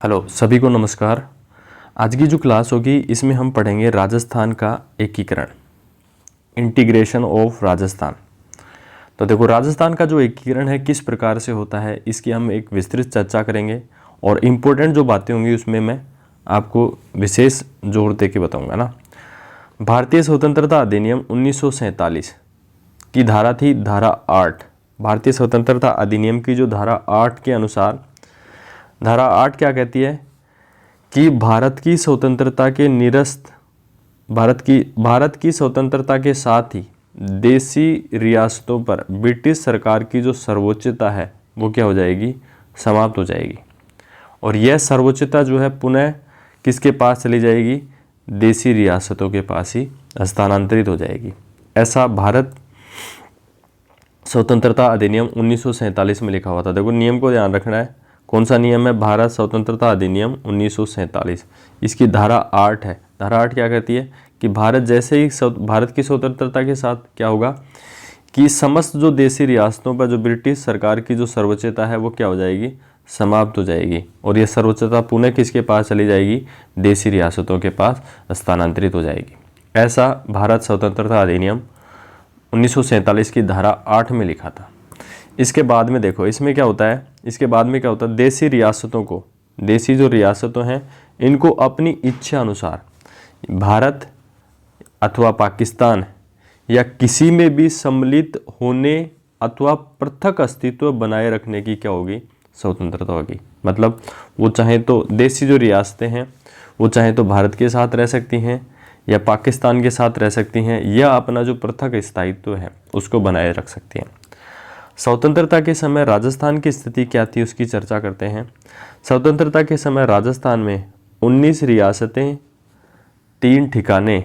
Hello सभी को नमस्कार। आज की जो क्लास होगी इसमें हम पढ़ेंगे राजस्थान का एकीकरण, इंटीग्रेशन ऑफ राजस्थान। तो देखो राजस्थान का जो एकीकरण है किस प्रकार से होता है इसकी हम एक विस्तृत चर्चा करेंगे और इम्पोर्टेंट जो बातें होंगी उसमें मैं आपको विशेष जोर दे के बताऊँगा ना। भारतीय स्वतंत्रता अधिनियम 1947 की धारा थी धारा 8। भारतीय स्वतंत्रता अधिनियम की जो धारा 8 के अनुसार धारा 8 क्या कहती है कि भारत की स्वतंत्रता के निरस्त भारत की स्वतंत्रता के साथ ही देसी रियासतों पर ब्रिटिश सरकार की जो सर्वोच्चता है वो क्या हो जाएगी, समाप्त हो जाएगी। और यह सर्वोच्चता जो है पुनः किसके पास चली जाएगी, देसी रियासतों के पास ही हस्तांतरित हो जाएगी। ऐसा भारत स्वतंत्रता अधिनियम 1947 में लिखा हुआ था। देखो नियम को ध्यान रखना है, कौन सा नियम है, भारत स्वतंत्रता अधिनियम 1947। इसकी धारा 8 है। धारा 8 क्या कहती है कि भारत जैसे ही भारत की स्वतंत्रता के साथ क्या होगा कि समस्त जो देसी रियासतों पर जो ब्रिटिश सरकार की जो सर्वोच्चता है वो क्या हो जाएगी, समाप्त हो जाएगी। और ये सर्वोच्चता पुनः किसके पास चली जाएगी, देसी रियासतों के पास स्थानांतरित हो जाएगी। ऐसा भारत स्वतंत्रता अधिनियम 1947 की धारा 8 में लिखा था। इसके बाद में देखो इसमें क्या होता है, इसके बाद में क्या होता है, देसी रियासतों को, देसी जो रियासतों हैं इनको अपनी इच्छा अनुसार भारत अथवा पाकिस्तान या किसी में भी सम्मिलित होने अथवा पृथक अस्तित्व बनाए रखने की क्या होगी, स्वतंत्रता होगी। मतलब वो चाहे तो देसी जो रियासतें हैं वो चाहे तो भारत के साथ रह सकती हैं या पाकिस्तान के साथ रह सकती हैं या अपना जो पृथक स्थायित्व है उसको बनाए रख सकती हैं। स्वतंत्रता के समय राजस्थान की स्थिति क्या थी उसकी चर्चा करते हैं। स्वतंत्रता के समय राजस्थान में 19 रियासतें, 3 ठिकाने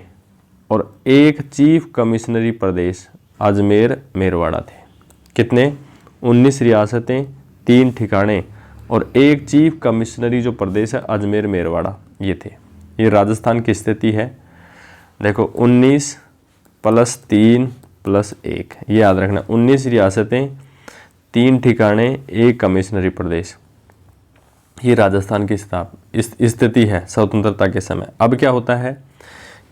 और एक चीफ कमिश्नरी प्रदेश अजमेर मेरवाड़ा थे। कितने, 19 रियासतें, 3 ठिकाने और एक चीफ कमिश्नरी जो प्रदेश है अजमेर मेरवाड़ा, ये थे। ये राजस्थान की स्थिति है। देखो 19 + 3 + 1, ये याद रखना। 19 रियासतें, 3 ठिकाने, एक कमिश्नरी प्रदेश, ये राजस्थान की स्थिति है स्वतंत्रता के समय। अब क्या होता है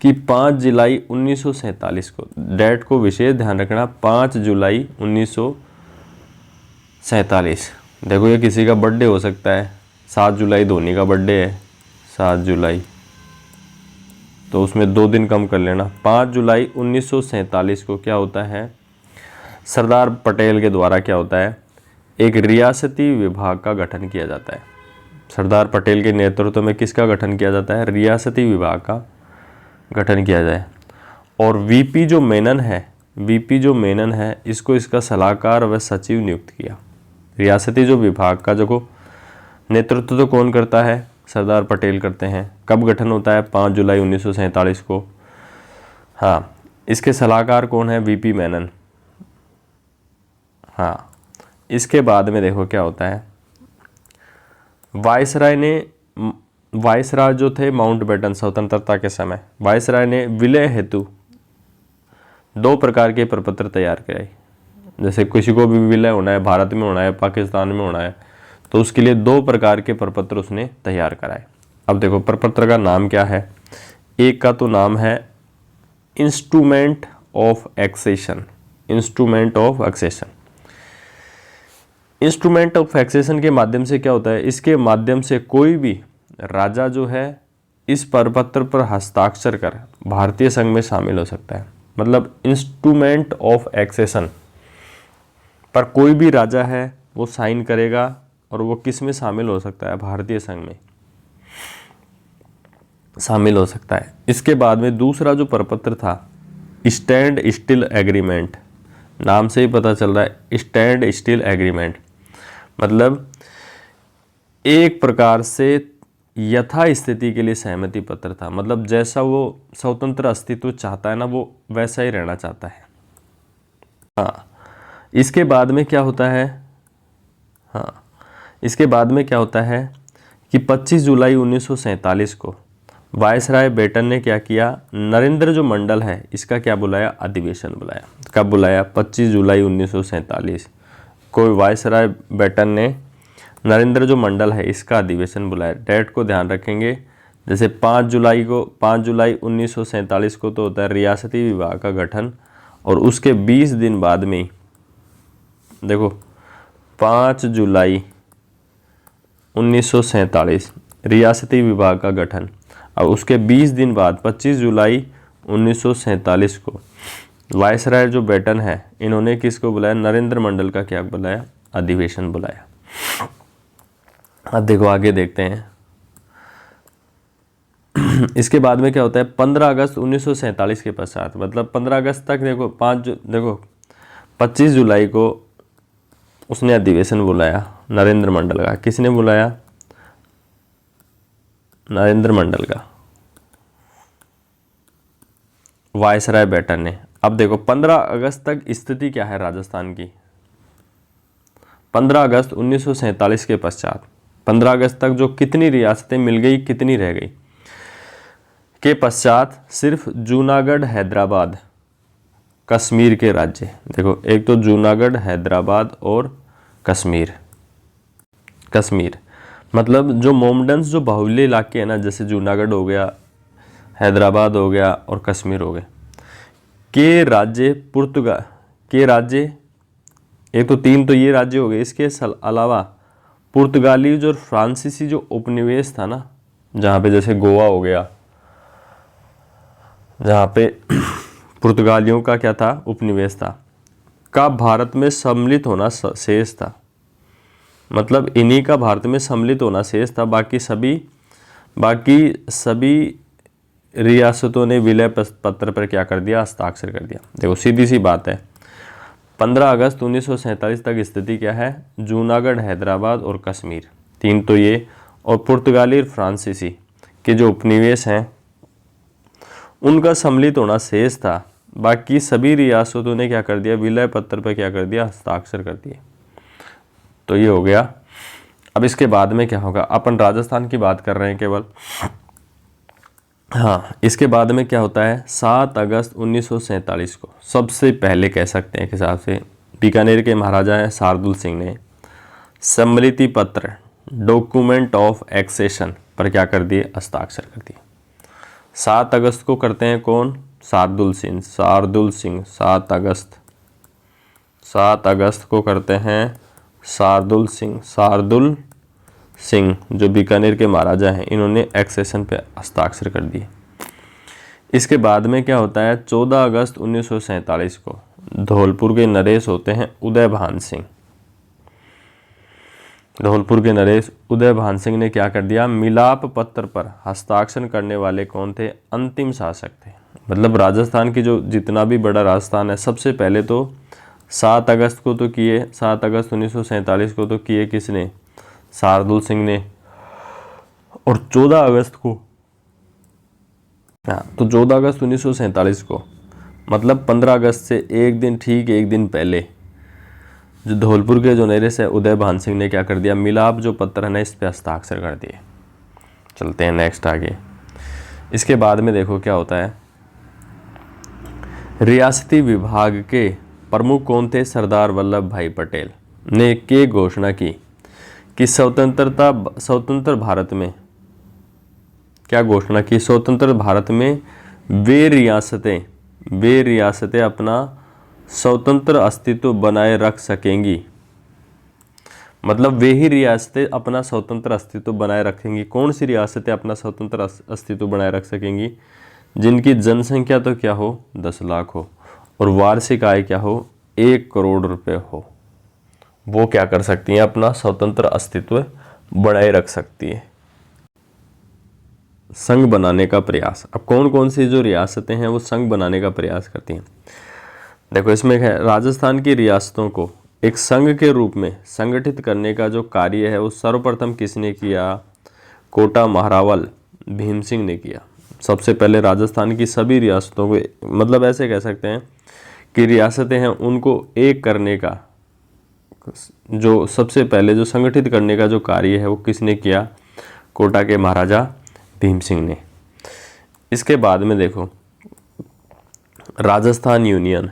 कि 5 जुलाई 1947 को, डेट को विशेष ध्यान रखना, 5 जुलाई 1947। देखो ये किसी का बर्थडे हो सकता है। 7 जुलाई धोनी का बर्थडे है, 7 जुलाई, तो उसमें 2 दिन कम कर लेना। 5 जुलाई 1947 को क्या होता है, सरदार पटेल के द्वारा क्या होता है, एक रियासती विभाग का गठन किया जाता है। सरदार पटेल के नेतृत्व में किसका गठन किया जाता है, रियासती विभाग का गठन किया जाए। और वीपी जो मेनन है इसको इसका सलाहकार व सचिव नियुक्त किया। रियासती जो विभाग का जो नेतृत्व तो कौन करता है, सरदार पटेल करते हैं। कब गठन होता है, 5 जुलाई 1947 को। हाँ, इसके सलाहकार कौन है, वीपी मेनन। हाँ, इसके बाद में देखो क्या होता है, वायसराय जो थे माउंटबेटन स्वतंत्रता के समय, वायसराय ने विलय हेतु 2 प्रकार के प्रपत्र तैयार किए। जैसे किसी को भी विलय होना है, भारत में होना है, पाकिस्तान में होना है, तो उसके लिए 2 प्रकार के प्रपत्र उसने तैयार कराए। अब देखो प्रपत्र का नाम क्या है, एक का तो नाम है instrument of accession. Instrument of accession, instrument of accession के माध्यम से क्या होता है, इसके माध्यम से कोई भी राजा जो है इस प्रपत्र पर हस्ताक्षर कर भारतीय संघ में शामिल हो सकता है। मतलब इंस्ट्रूमेंट ऑफ एक्सेशन पर कोई भी राजा है वो साइन करेगा और वो किस में शामिल हो सकता है, भारतीय संघ में शामिल हो सकता है। इसके बाद में दूसरा जो प्रपत्र था, स्टैंड स्टिल एग्रीमेंट, नाम से ही पता चल रहा है स्टैंड स्टिल एग्रीमेंट, मतलब एक प्रकार से यथास्थिति के लिए सहमति पत्र था। मतलब जैसा वो स्वतंत्र अस्तित्व चाहता है ना, वो वैसा ही रहना चाहता है। हाँ, इसके बाद में क्या होता है, हाँ इसके बाद में क्या होता है कि 25 जुलाई 1947 को वायसराय बेटन ने क्या किया, नरेंद्र जो मंडल है इसका क्या बुलाया, अधिवेशन बुलाया। कब बुलाया, 25 जुलाई 1947 को वायसराय बेटन ने नरेंद्र जो मंडल है इसका अधिवेशन बुलाया। डेट को ध्यान रखेंगे, जैसे 5 जुलाई 1947 को तो होता है रियासती विभाग का गठन, और उसके 20 दिन बाद में ही देखो 5 जुलाई 1947 रियासती विभाग का गठन। अब उसके 20 दिन बाद 25 जुलाई 1947 को वायसराय जो बेटन है इन्होंने किसको बुलाया, नरेंद्र मंडल का क्या बुलाया, अधिवेशन बुलाया। अब देखो आगे देखते हैं। इसके बाद में क्या होता है, 15 अगस्त 1947 के पश्चात, मतलब 15 अगस्त तक देखो 25 जुलाई को उसने अधिवेशन बुलाया नरेंद्र मंडल का। किसने बुलाया, नरेंद्र मंडल का, वायसराय बेटन ने। अब देखो 15 अगस्त तक स्थिति क्या है राजस्थान की। 15 अगस्त 1947 के पश्चात 15 अगस्त तक जो कितनी रियासतें मिल गई, कितनी रह गई, के पश्चात सिर्फ जूनागढ़, हैदराबाद, कश्मीर के राज्य। देखो एक तो जूनागढ़, हैदराबाद और कश्मीर। मतलब जो मोमडन्स जो बाहुल्य इलाके हैं ना, जैसे जूनागढ़ हो गया, हैदराबाद हो गया और कश्मीर हो गए, के राज्य पुर्तगाल के राज्य, एक तो 3 तो ये राज्य हो गए, इसके अलावा पुर्तगाली जो फ्रांसीसी जो उपनिवेश था ना, जहाँ पे जैसे गोवा हो गया, जहाँ पे पुर्तगालियों का क्या था, उपनिवेश था, का भारत में सम्मिलित होना शेष था। मतलब इन्हीं का भारत में सम्मिलित होना शेष था। बाकी सभी रियासतों ने विलय पत्र पर क्या कर दिया, हस्ताक्षर कर दिया। देखो सीधी सी बात है, 15 अगस्त 1947 तक स्थिति क्या है, जूनागढ़, हैदराबाद और कश्मीर, 3 तो ये, और पुर्तगाली और फ्रांसीसी के जो उपनिवेश हैं उनका सम्मिलित होना शेष था। बाकी सभी रियासतों ने क्या कर दिया, विलय पत्र पर क्या कर दिया, हस्ताक्षर कर दिए। तो ये हो गया। अब इसके बाद में क्या होगा, अपन राजस्थान की बात कर रहे हैं केवल। हाँ, इसके बाद में क्या होता है, 7 अगस्त 1947 को सबसे पहले कह सकते हैं के हिसाब से बीकानेर के महाराजा हैं शार्दुल सिंह ने सम्मिलित पत्र, डॉक्यूमेंट ऑफ एक्सेशन पर क्या कर दिए, हस्ताक्षर कर दिए। 7 अगस्त को करते हैं कौन, शार्दुल सिंह। 7 अगस्त को करते हैं शार्दुल सिंह जो बीकानेर के महाराजा हैं, इन्होंने एक्सेशन पे हस्ताक्षर कर दिए। इसके बाद में क्या होता है, 14 अगस्त 1947 को धौलपुर के नरेश होते हैं उदयभान सिंह। धौलपुर के नरेश उदयभान सिंह ने क्या कर दिया, मिलाप पत्र पर हस्ताक्षर करने वाले कौन थे, अंतिम शासक थे। मतलब राजस्थान की जो जितना भी बड़ा राजस्थान है, सबसे पहले तो 7 अगस्त को तो किए, 7 अगस्त 1947 को तो किए किसने, शार्दुल सिंह ने। और 14 अगस्त को, तो 14 अगस्त 1947 को, मतलब 15 अगस्त से एक दिन पहले जो धौलपुर के जो नरेश है उदयभान सिंह ने क्या कर दिया, मिलाप जो पत्र है ना, इस पे हस्ताक्षर कर दिए। चलते हैं नेक्स्ट आगे। इसके बाद में देखो क्या होता है, रियासती विभाग के प्रमुख कौन थे, सरदार वल्लभ भाई पटेल ने के घोषणा की कि स्वतंत्र भारत में क्या घोषणा की, स्वतंत्र भारत में वे रियासतें अपना स्वतंत्र अस्तित्व बनाए रख सकेंगी। मतलब वे ही रियासतें अपना स्वतंत्र अस्तित्व बनाए रखेंगी। कौन सी रियासतें अपना स्वतंत्र अस्तित्व बनाए रख सकेंगी, जिनकी जनसंख्या तो क्या हो, 10 लाख हो और वार्षिक आय क्या हो, 1 करोड़ रुपए हो। वो क्या कर सकती हैं, अपना स्वतंत्र अस्तित्व बनाए रख सकती है। संघ बनाने का प्रयास, अब कौन कौन सी जो रियासतें हैं वो संघ बनाने का प्रयास करती हैं। देखो इसमें है, राजस्थान की रियासतों को एक संघ के रूप में संगठित करने का जो कार्य है वो सर्वप्रथम किसने किया, कोटा महारावल भीम सिंह ने किया। सबसे पहले राजस्थान की सभी रियासतों को, मतलब ऐसे कह सकते हैं कि रियासतें हैं उनको एक करने का जो सबसे पहले जो संगठित करने का जो कार्य है वो किसने किया, कोटा के महाराजा भीम सिंह ने। इसके बाद में देखो राजस्थान यूनियन,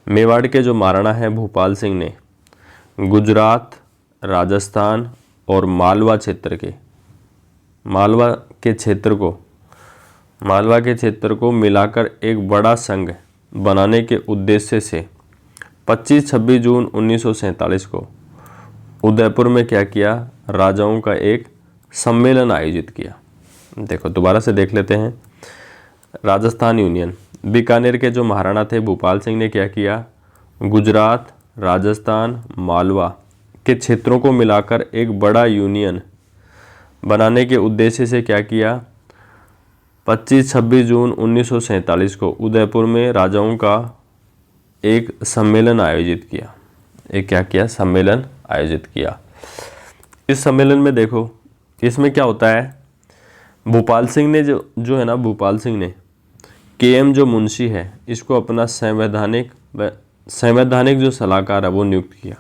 मेवाड़ के जो महाराणा है भूपाल सिंह ने गुजरात, राजस्थान और मालवा के क्षेत्र को मिलाकर एक बड़ा संघ बनाने के उद्देश्य से 25-26 जून 1947 को उदयपुर में क्या किया, राजाओं का एक सम्मेलन आयोजित किया। देखो दोबारा से देख लेते हैं। राजस्थान यूनियन, बीकानेर के जो महाराणा थे भूपाल सिंह ने क्या किया, गुजरात, राजस्थान, मालवा के क्षेत्रों को मिलाकर एक बड़ा यूनियन बनाने के उद्देश्य से क्या किया, 25-26 जून 1947 को उदयपुर में राजाओं का एक सम्मेलन आयोजित किया। एक क्या किया, सम्मेलन आयोजित किया। इस सम्मेलन में देखो इसमें क्या होता है, भूपाल सिंह ने जो है ना, भूपाल सिंह ने के.एम. जो मुंशी है इसको अपना संवैधानिक जो सलाहकार है वो नियुक्त किया।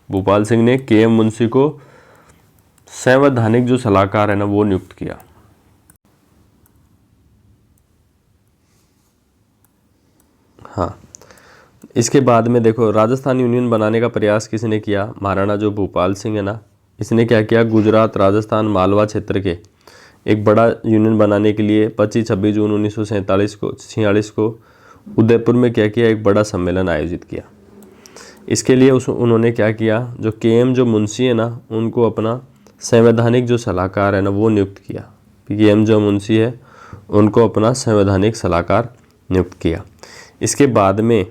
भूपाल सिंह ने के.एम. मुंशी को संवैधानिक जो सलाहकार है ना वो नियुक्त किया। हाँ, इसके बाद में देखो राजस्थान यूनियन बनाने का प्रयास किसने किया, महाराणा जो भूपाल सिंह है ना, इसने क्या किया, गुजरात, राजस्थान, मालवा क्षेत्र के एक बड़ा यूनियन बनाने के लिए 25-26 जून 1946 को उदयपुर में क्या किया, एक बड़ा सम्मेलन आयोजित किया। इसके लिए उन्होंने क्या किया, जो के.एम. जो मुंशी है ना उनको अपना संवैधानिक जो सलाहकार है ना वो नियुक्त किया। के.एम. जो मुंशी है उनको अपना संवैधानिक सलाहकार नियुक्त किया। इसके बाद में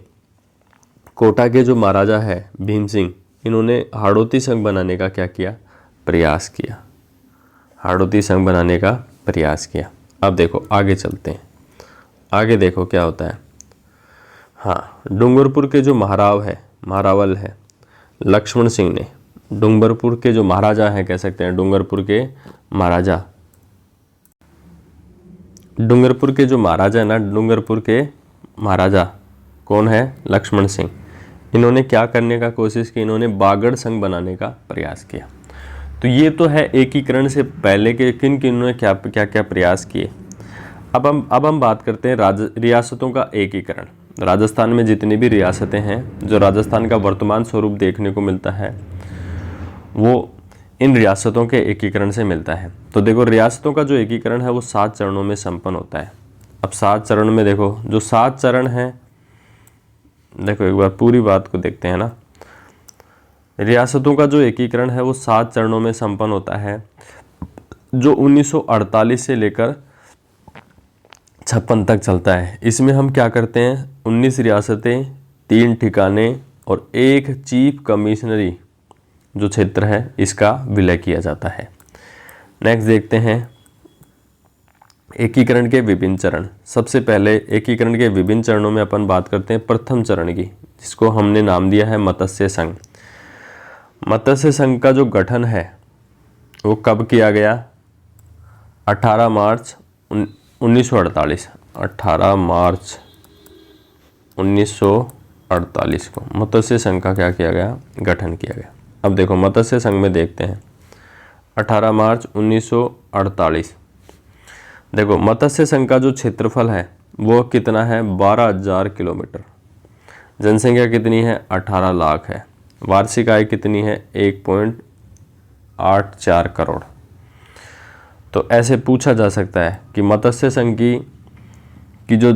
कोटा के जो महाराजा है भीम सिंह, इन्होंने हाड़ौती संघ बनाने का क्या किया, प्रयास किया। हाड़ौती संघ बनाने का प्रयास किया। अब देखो आगे चलते हैं, आगे देखो क्या होता है। हाँ, डूंगरपुर के जो महारावल है लक्ष्मण सिंह ने, डूंगरपुर के जो महाराजा हैं कह सकते हैं, डूंगरपुर के जो महाराजा है ना, डूंगरपुर के महाराजा कौन है, लक्ष्मण सिंह। इन्होंने क्या करने का कोशिश की, इन्होंने बागड़ संघ बनाने का प्रयास किया। तो ये तो है एकीकरण से पहले के किन ने क्या क्या प्रयास किए। अब हम बात करते हैं रियासतों का एकीकरण। राजस्थान में जितनी भी रियासतें हैं, जो राजस्थान का वर्तमान स्वरूप देखने को मिलता है वो इन रियासतों के एकीकरण से मिलता है। तो देखो रियासतों का जो एकीकरण है वो 7 चरणों में संपन्न होता है। अब 7 चरण में देखो, जो 7 चरण हैं, देखो एक बार पूरी बात को देखते हैं ना। रियासतों का जो एकीकरण है वो 7 चरणों में संपन्न होता है, जो 1948 से लेकर 56 तक चलता है। इसमें हम क्या करते हैं, 19 रियासतें, 3 ठिकाने और 1 चीफ कमिश्नरी जो क्षेत्र है इसका विलय किया जाता है। नेक्स्ट देखते हैं एकीकरण के विभिन्न चरण। सबसे पहले एकीकरण के विभिन्न चरणों में अपन बात करते हैं प्रथम चरण की, जिसको हमने नाम दिया है मत्स्य संघ। मत्स्य संघ का जो गठन है वो कब किया गया, 18 मार्च 1948। 18 मार्च 1948 को मत्स्य संघ का क्या किया गया, गठन किया गया। अब देखो मत्स्य संघ में देखते हैं 18 मार्च 1948। देखो मत्स्य संघ का जो क्षेत्रफल है वो कितना है, 12,000 किलोमीटर। जनसंख्या कितनी है, 18 लाख है। वार्षिक आय कितनी है, 1.84 करोड़। तो ऐसे पूछा जा सकता है कि मत्स्य संघ की जो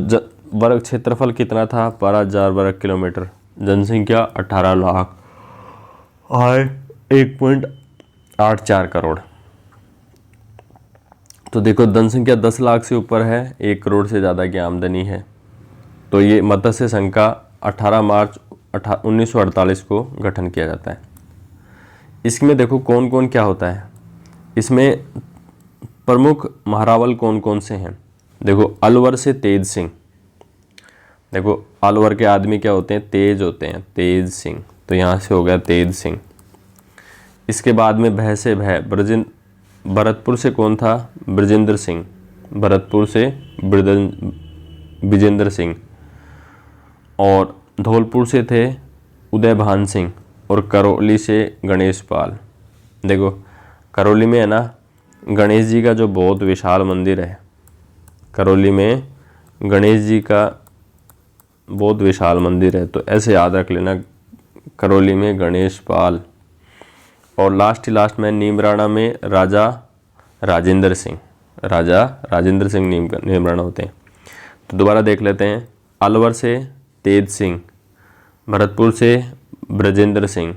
वर्ग क्षेत्रफल कितना था, 12,000 वर्ग किलोमीटर, जनसंख्या 18 लाख, आय 1.84 करोड़। तो देखो जनसंख्या 10 लाख से ऊपर है, 1 करोड़ से ज़्यादा की आमदनी है। तो ये मत्स्य संघ का 18 मार्च 1948 को गठन किया जाता है। इसमें देखो कौन कौन क्या होता है, इसमें प्रमुख महारावल कौन कौन से हैं। देखो अलवर से तेज सिंह, देखो अलवर के आदमी क्या होते हैं, तेज होते हैं, तेज सिंह। तो यहाँ से हो गया तेज सिंह। इसके बाद में भय से भरतपुर से कौन था, ब्रजेंद्र सिंह। भरतपुर से विजेंद्र सिंह। और धौलपुर से थे उदयभान सिंह। और करौली से गणेश पाल। देखो करौली में है ना गणेश जी का जो बहुत विशाल मंदिर है, करौली में गणेश जी का बहुत विशाल मंदिर है। तो ऐसे याद रख लेना करौली में गणेश पाल, और लास्ट में नीमराणा में राजा राजेंद्र सिंह नीमराणा होते हैं। तो दोबारा देख लेते हैं। अलवर से तेज सिंह, भरतपुर से ब्रजेंद्र सिंह,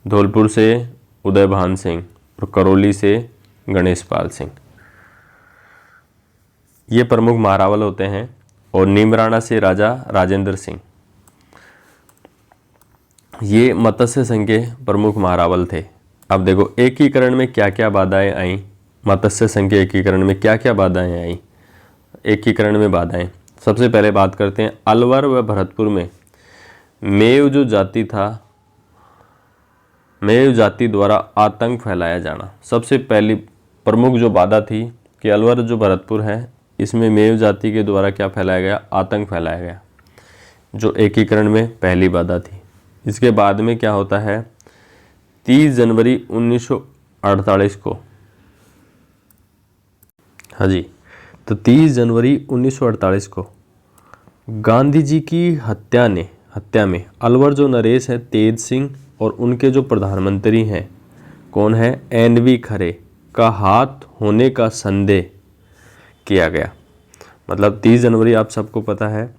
धौलपुर से उदयभान सिंह और करौली से गणेश पाल सिंह। ये प्रमुख महारावल होते हैं। और नीमराणा से राजा राजेंद्र सिंह, ये मत्स्य संघ के प्रमुख महारावल थे। अब देखो एकीकरण में क्या क्या बाधाएं आई, मत्स्य संघ के एकीकरण में क्या क्या बाधाएं आई। एकीकरण में बाधाएं, सबसे पहले बात करते हैं अलवर व भरतपुर में मेव जो जाति था, मेव जाति द्वारा आतंक फैलाया जाना। सबसे पहली प्रमुख जो बाधा थी कि अलवर जो भरतपुर है इसमें मेव जाति के द्वारा क्या फैलाया गया, आतंक फैलाया गया, जो एकीकरण में पहली बाधा थी। इसके बाद में क्या होता है, 30 जनवरी 1948 को, हाँ जी, तो 30 जनवरी 1948 को गांधी जी की हत्या में अलवर जो नरेश है तेज सिंह और उनके जो प्रधानमंत्री हैं कौन है, एन.वी. खरे का हाथ होने का संदेह किया गया। मतलब 30 जनवरी आप सबको पता है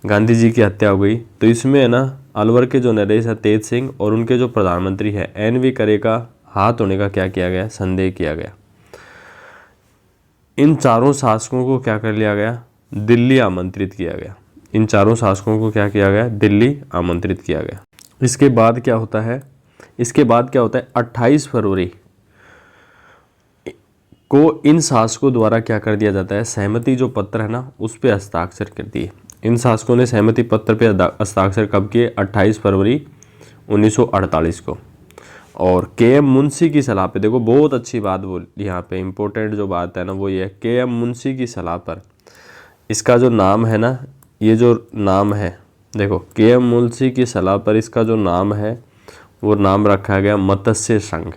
गांधी जी की हत्या हो गई, तो इसमें है ना अलवर के जो नरेश है तेज सिंह और उनके जो प्रधानमंत्री है एन.वी. खरे का हाथ होने का क्या किया गया, संदेह किया गया। इन चारों शासकों को क्या कर लिया गया, दिल्ली आमंत्रित किया गया। इन चारों शासकों को क्या किया गया, दिल्ली आमंत्रित किया गया। इसके बाद क्या होता है, 28 फरवरी को इन शासकों द्वारा क्या कर दिया जाता है, सहमति जो पत्र है ना उस पे हस्ताक्षर कर दिए। इन शासकों ने सहमति पत्र पे हस्ताक्षर कब किए, 28 फरवरी 1948 को। और के.एम. मुंशी की सलाह पे, देखो बहुत अच्छी बात बोली यहाँ पे, इम्पोर्टेंट जो बात है ना वो ये है, के.एम. मुंशी की सलाह पर इसका जो नाम है ना, ये जो नाम है देखो के.एम. मुंशी की सलाह पर इसका जो नाम है वो नाम रखा गया मत्स्य संघ।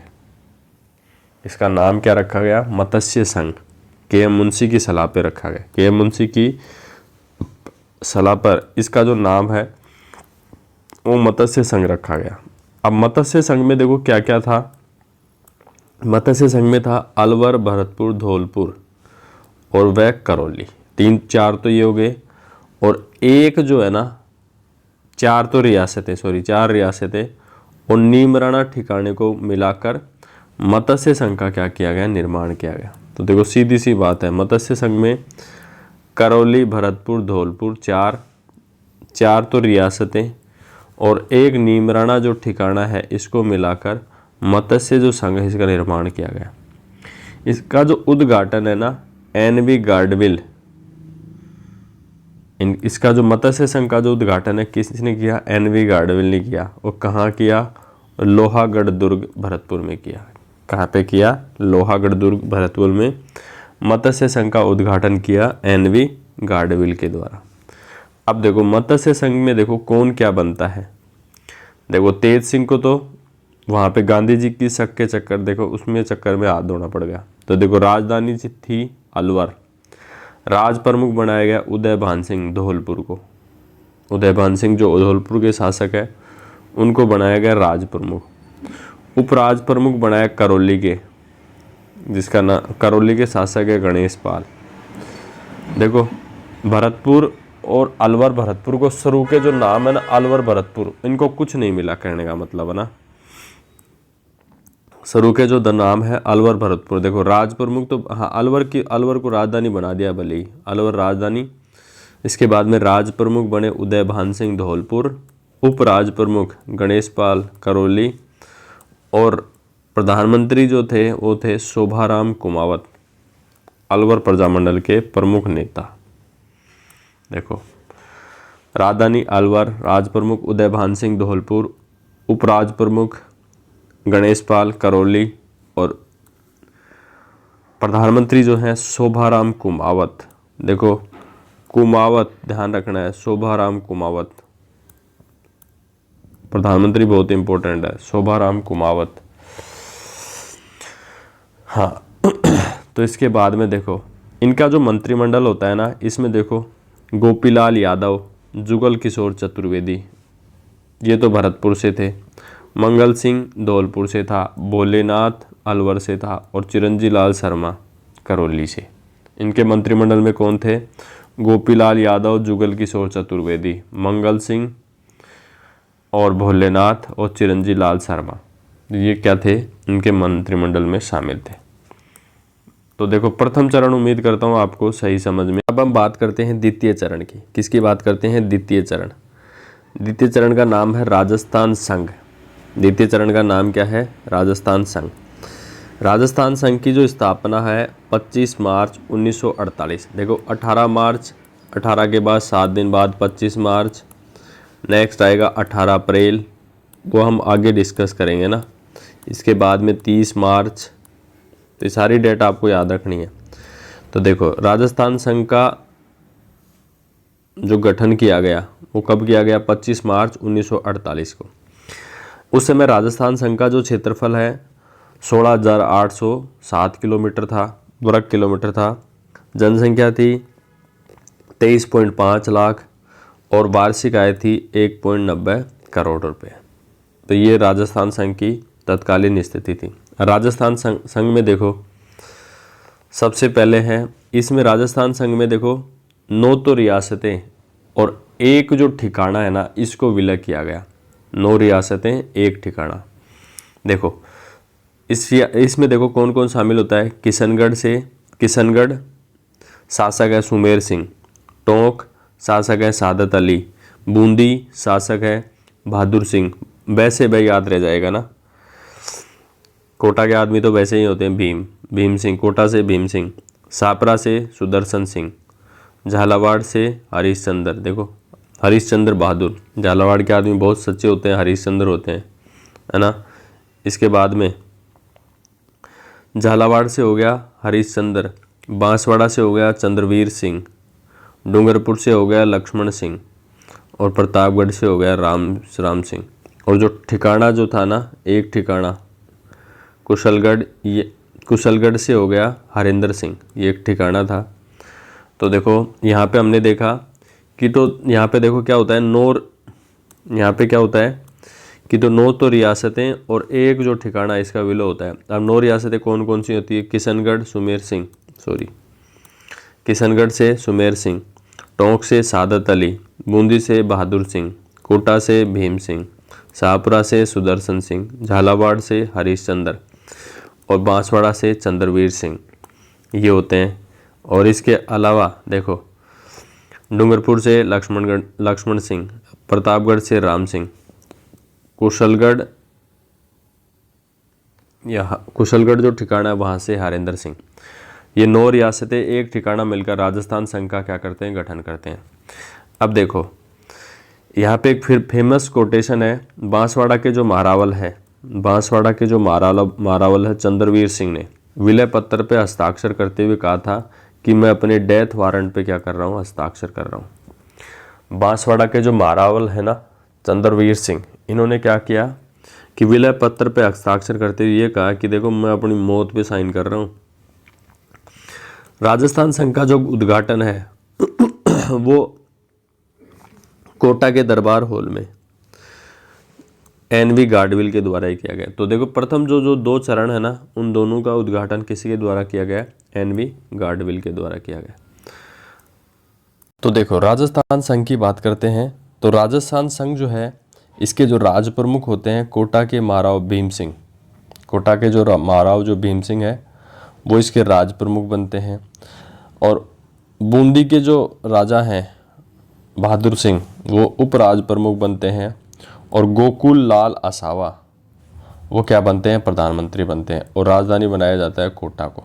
इसका नाम क्या रखा गया, मत्स्य संघ। के.एम. मुंशी की सलाह पे रखा गया, के.एम. मुंशी की सलाह पर इसका जो नाम है वो मत्स्य संघ रखा गया। अब मत्स्य संघ में देखो क्या क्या था, मत्स्य संघ में था अलवर, भरतपुर, धौलपुर और वह करौली, 3-4 तो ये हो गए। और एक जो है ना, 4 रियासतें और नीमराणा ठिकाने को मिलाकर मत्स्य संघ का क्या किया गया, निर्माण किया गया। तो देखो सीधी सी बात है, मत्स्य संघ में करौली, भरतपुर, धौलपुर, 4 तो रियासतें और एक नीमराणा जो ठिकाना है इसको मिलाकर मत्स्य जो संघ है इसका निर्माण किया गया। इसका जो उद्घाटन है ना एन.वी. गाडविल, इसका जो मत्स्य संघ का जो उद्घाटन है किसने किया, एन.वी. गाडविल ने किया। और कहाँ किया, लोहागढ़ दुर्ग भरतपुर में किया। कहाँ पे किया, लोहागढ़ दुर्ग भरतपुर में मत्स्य संघ का उद्घाटन किया एन.वी. गाडविल के द्वारा। अब देखो मत्स्य संघ में देखो कौन क्या बनता है, देखो तेज सिंह को तो वहाँ पे गांधी जी की शक के चक्कर, देखो उसमें चक्कर में हाथ धोना पड़ गया। तो देखो राजधानी थी अलवर, राज प्रमुख बनाया गया उदयभान सिंह धौलपुर को। उदयभान सिंह जो धौलपुर के शासक है उनको बनाया गया राज प्रमुख। उपराज प्रमुख बनाया करौली के, जिसका नाम करौली के शासक है गणेश पाल। देखो भरतपुर और अलवर भरतपुर को शुरू के जो नाम है ना अलवर भरतपुर, इनको कुछ नहीं मिला, कहने का मतलब है ना, शुरू के जो नाम है अलवर भरतपुर। देखो राज प्रमुख तो हाँ अलवर को राजधानी बना दिया भले ही, अलवर राजधानी। इसके बाद में राज प्रमुख बने उदयभान सिंह धौलपुर, उपराज प्रमुख गणेश पाल करौली और प्रधानमंत्री जो थे वो थे शोभाराम कुमावत, अलवर प्रजामंडल के प्रमुख नेता। देखो राजधानी अलवर, राज प्रमुख उदयभान सिंह धौलपुर, उपराज प्रमुख गणेश पाल करौली और प्रधानमंत्री जो हैं शोभाराम कुमावत। देखो कुमावत ध्यान रखना है, शोभाराम कुमावत प्रधानमंत्री बहुत इंपॉर्टेंट है, शोभाराम कुमावत। हाँ तो इसके बाद में देखो इनका जो मंत्रिमंडल होता है ना, इसमें देखो गोपीलाल यादव, जुगल किशोर चतुर्वेदी, ये तो भरतपुर से थे। मंगल सिंह धौलपुर से था, भोलेनाथ अलवर से था और चिरंजी लाल शर्मा करौली से। इनके मंत्रिमंडल में कौन थे? गोपीलाल यादव, जुगल किशोर चतुर्वेदी, मंगल सिंह और भोलेनाथ और चिरंजी लाल शर्मा, ये क्या थे? इनके मंत्रिमंडल में शामिल थे। तो देखो प्रथम चरण उम्मीद करता हूँ आपको सही समझ में। अब हम बात करते हैं द्वितीय चरण की। किसकी बात करते हैं? द्वितीय चरण। द्वितीय चरण का नाम है राजस्थान संघ। द्वितीय चरण का नाम क्या है? राजस्थान संघ। राजस्थान संघ की जो स्थापना है 25 मार्च 1948। देखो 18 मार्च, 18 के बाद 7 दिन बाद 25 मार्च, नेक्स्ट आएगा 18 अप्रैल, वो हम आगे डिस्कस करेंगे ना। इसके बाद में 30 मार्च। तो ये सारी डेट आपको याद रखनी है। तो देखो राजस्थान संघ का जो गठन किया गया वो कब किया गया? 25 मार्च 1948 को। उस समय राजस्थान संघ का जो क्षेत्रफल है 16,807 किलोमीटर था, वर्ग किलोमीटर था। जनसंख्या थी 23.5 लाख और वार्षिक आय थी 1.90 करोड़ रुपए। तो ये राजस्थान संघ की तत्कालीन स्थिति थी। राजस्थान संघ में देखो सबसे पहले है, इसमें राजस्थान संघ में देखो 9 तो रियासतें और एक जो ठिकाना है ना, इसको विलय किया गया। 9 रियासतें, एक ठिकाना। देखो इसमें देखो कौन कौन शामिल होता है। किशनगढ़ शासक है सुमेर सिंह, टोंक शासक है सादत अली, बूंदी शासक है बहादुर सिंह। वैसे भाई याद रह जाएगा ना, कोटा के आदमी तो वैसे ही होते हैं, भीम सिंह, कोटा से भीम सिंह, सापरा से सुदर्शन सिंह, झालावाड़ से हरीशचंद्र। देखो हरीशचंद्र बहादुर, झालावाड़ के आदमी बहुत सच्चे होते हैं, हरीशचंद्र होते हैं, है ना। इसके बाद में झालावाड़ से हो गया हरीशचंद्र, बांसवाड़ा से हो गया चंद्रवीर सिंह, डूंगरपुर से हो गया लक्ष्मण सिंह और प्रतापगढ़ से हो गया राम सिंह। और जो ठिकाना जो था ना, एक ठिकाना कुशलगढ़ से हो गया हरिंदर सिंह, ये एक ठिकाना था। तो देखो यहाँ पे हमने देखा कि तो यहाँ पे देखो क्या होता है, यहाँ पे क्या होता है कि तो 9 तो रियासतें और एक जो ठिकाना इसका विलय होता है। अब 9 रियासतें कौन कौन सी होती है? किशनगढ़ से सुमेर सिंह, टोंक से सादत अली, बूंदी से बहादुर सिंह, कोटा से भीम सिंह, शाहपुरा से सुदर्शन सिंह, झालावाड़ से हरीशचंद्र और बांसवाड़ा से चंद्रवीर सिंह, ये होते हैं। और इसके अलावा देखो डूंगरपुर से लक्ष्मण सिंह, प्रतापगढ़ से राम सिंह, कुशलगढ़ जो ठिकाना है वहाँ से हरिंदर सिंह। ये 9 रियासतें एक ठिकाना मिलकर राजस्थान संघ का क्या करते हैं? गठन करते हैं। अब देखो यहाँ पे एक फिर फेमस कोटेशन है, बांसवाड़ा के जो मारावल है चंद्रवीर सिंह ने विलय पत्र पे हस्ताक्षर करते हुए कहा था कि मैं अपने डेथ वारंट पे क्या कर रहा हूँ? हस्ताक्षर कर रहा हूँ। बांसवाड़ा के जो मारावल है ना, चंद्रवीर सिंह, इन्होंने क्या किया कि विलय पत्र पे हस्ताक्षर करते हुए ये कहा कि देखो मैं अपनी मौत पे साइन कर रहा हूँ। राजस्थान संघ का जो उद्घाटन है वो कोटा के दरबार हॉल में एनवी गाडविल के द्वारा ही किया गया। तो देखो प्रथम जो 2 चरण है ना, उन दोनों का उद्घाटन किसी के द्वारा किया गया? एनवी गाडविल के द्वारा किया गया। तो देखो राजस्थान संघ की बात करते हैं। तो राजस्थान संघ जो है, इसके जो राज प्रमुख होते हैं कोटा के महाराव भीम सिंह। कोटा के जो महाराव जो भीम सिंह है वो इसके राज प्रमुख बनते हैं। और बूंदी के जो राजा हैं बहादुर सिंह, वो उपराज प्रमुख बनते हैं। और गोकुल लाल असावा वो क्या बनते हैं? प्रधानमंत्री बनते हैं। और राजधानी बनाया जाता है कोटा को।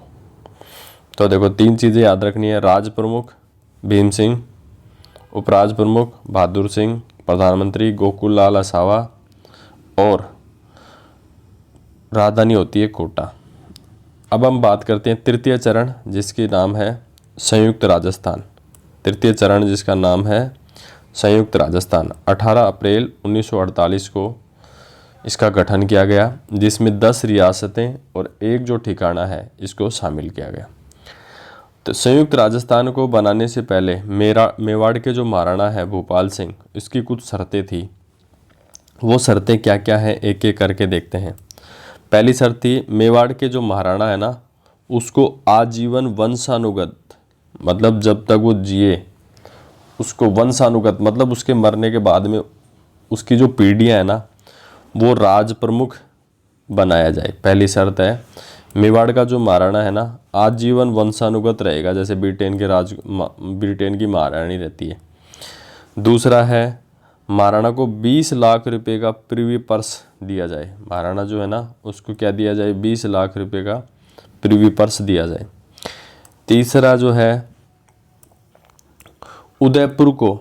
तो देखो 3 चीज़ें याद रखनी है, राज प्रमुख भीम सिंह, उपराज प्रमुख बहादुर सिंह, प्रधानमंत्री गोकुल लाल असावा और राजधानी होती है कोटा। अब हम बात करते हैं तृतीय चरण, जिसकी नाम है संयुक्त राजस्थान। तृतीय चरण जिसका नाम है संयुक्त राजस्थान। 18 अप्रैल 1948 को इसका गठन किया गया, जिसमें 10 रियासतें और एक जो ठिकाना है इसको शामिल किया गया। तो संयुक्त राजस्थान को बनाने से पहले मेवाड़ के जो महाराणा है भोपाल सिंह, इसकी कुछ शर्तें थी। वो शर्तें क्या क्या है एक एक करके देखते हैं। पहली शर्त थी, मेवाड़ के जो महाराणा है ना, उसको आजीवन वंशानुगत, मतलब जब तक वो जिए उसको वंशानुगत, मतलब उसके मरने के बाद में उसकी जो पीढ़ियाँ है ना, वो राज प्रमुख बनाया जाए। पहली शर्त है, मेवाड़ का जो महाराणा है ना, आजीवन वंशानुगत रहेगा, जैसे ब्रिटेन की महारानी रहती है। दूसरा है, महाराणा को 20 लाख रुपए का प्रिवी पर्स दिया जाए। महाराणा जो है ना, उसको क्या दिया जाए, 20 लाख रुपए का प्रिवी पर्स दिया जाए। तीसरा जो है, उदयपुर को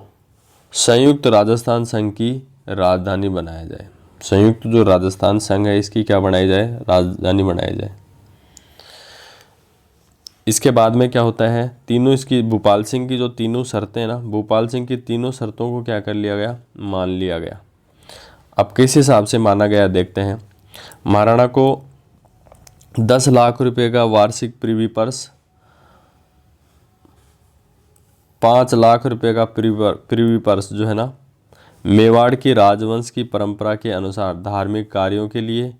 संयुक्त राजस्थान संघ की राजधानी बनाया जाए। संयुक्त जो राजस्थान संघ है इसकी क्या बनाई जाए, राजधानी बनाई जाए। इसके बाद में क्या होता है, तीनों इसकी भूपाल सिंह की जो तीनों शर्तें हैं ना, भूपाल सिंह की तीनों शर्तों को क्या कर लिया गया, मान लिया गया। अब किस हिसाब से माना गया देखते हैं। महाराणा को 10 लाख रुपए का वार्षिक प्रिवी पर्स, 5 लाख रुपए का प्रिवी पर्स जो है ना, मेवाड़ की राजवंश की परंपरा के अनुसार धार्मिक कार्यों के लिए,